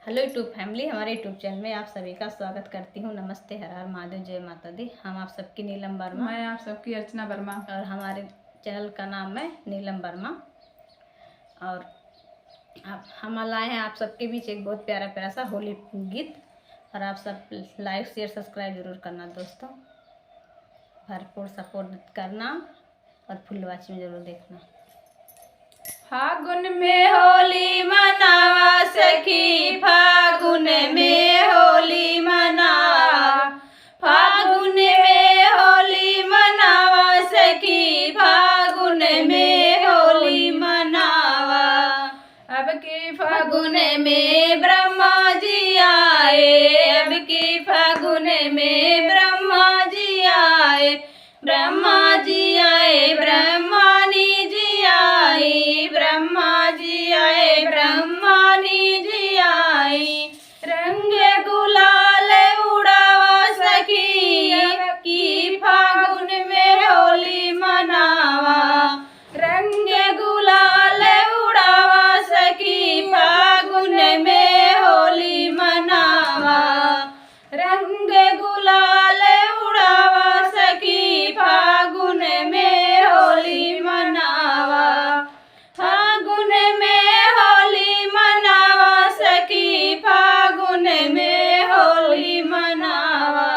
Hello YouTube family, हमारे YouTube channel में आप सभी का स्वागत करती हूँ। नमस्ते, हर हर महादेव, जय माता दी। हम आप सबकी नीलम वर्मा, मैं आप सबकी अर्चना वर्मा, और हमारे चैनल का नाम है नीलम वर्मा। और आप हम लाए हैं आप सबके बीच एक बहुत प्यारा प्यारा सा होली गीत। और आप सब लाइक शेयर सब्सक्राइब जरूर करना दोस्तों, भरपूर सपोर्ट करना और फुल वॉच में जरूर देखना। फागुन में होली मनावा सखी, फागुन में होली मनावा, फागुन में होली मनावा सखी, फागुन में होली मनावा। अब की फागुन में ब्रह्मा जी आए, अब की फागुन में ब्रह्मा जी आए, ब्रह्मा जी आए, ब्रह्मानी जी आई, ब्रह्मा जी आए, ब्रह्मानी जी आई। रंग गुलाल उड़ावा सखी, की फागुन में होली मनावा, रंग गुलाल उड़ावा सखी, फागुन में होली मनावा, रंग गुलाल उड़ावा सखी, फागुन में होली मनावा, फागुन में होली मनावा सखी, फागुन में होली मनावा,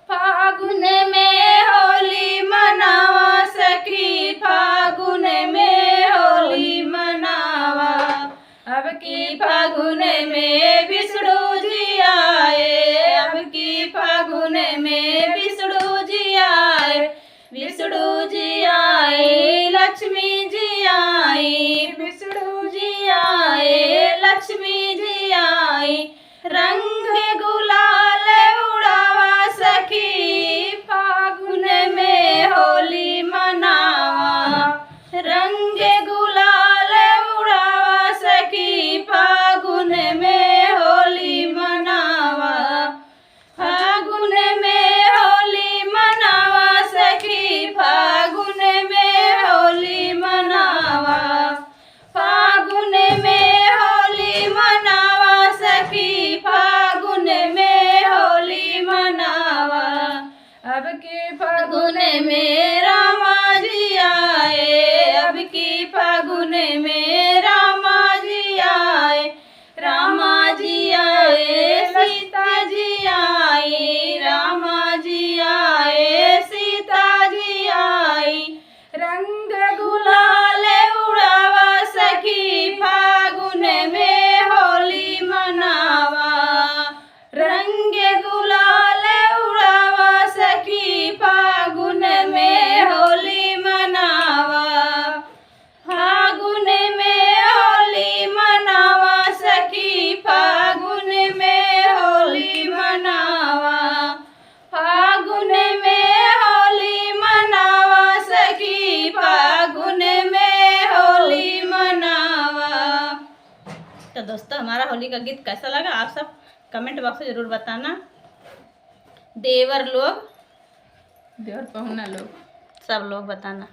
फागुन में होली मनावा सखी, फागुन में होली मनावा। अब की फागुन में विष्णु जी आए, अब की फागुन में विष्णु जी आए, विष्णु जी आए, लक्ष्मी जी आई, विष्णु जी आए, लक्ष्मी जी आई। रंग गुलाल उड़ावा सखी, फागुन में होली मनावा, रंग गुलाल उड़ावा सखी, फागुन में होली मनावा, फागुन में होली मनावा सखी, फागुन में होली मनावा, फागुन में होली मनावा सखी, फागुन में होली मनावा। अब की फागुन में रामा जी आए, अब की फागुन में रामा जी आए, रामा जी आए, सीता जी आई, रामा जी आए, सीता जी आई। रंग गुलाल उड़ावा सखी, फागुन में होली मनावा, रंग गुलाल उड़ावा सखी, फागुन में होली मनावा, फागुन में होली मनावा सखी, फागुन में होली मनावा, फागुन में होली मनावा सखी, फागुन में होली मनावा। तो दोस्तों, हमारा होली का गीत कैसा लगा आप सब कमेंट बॉक्स में जरूर बताना। देवर लोग, देवर पहुना लोग, सब लोग बताना।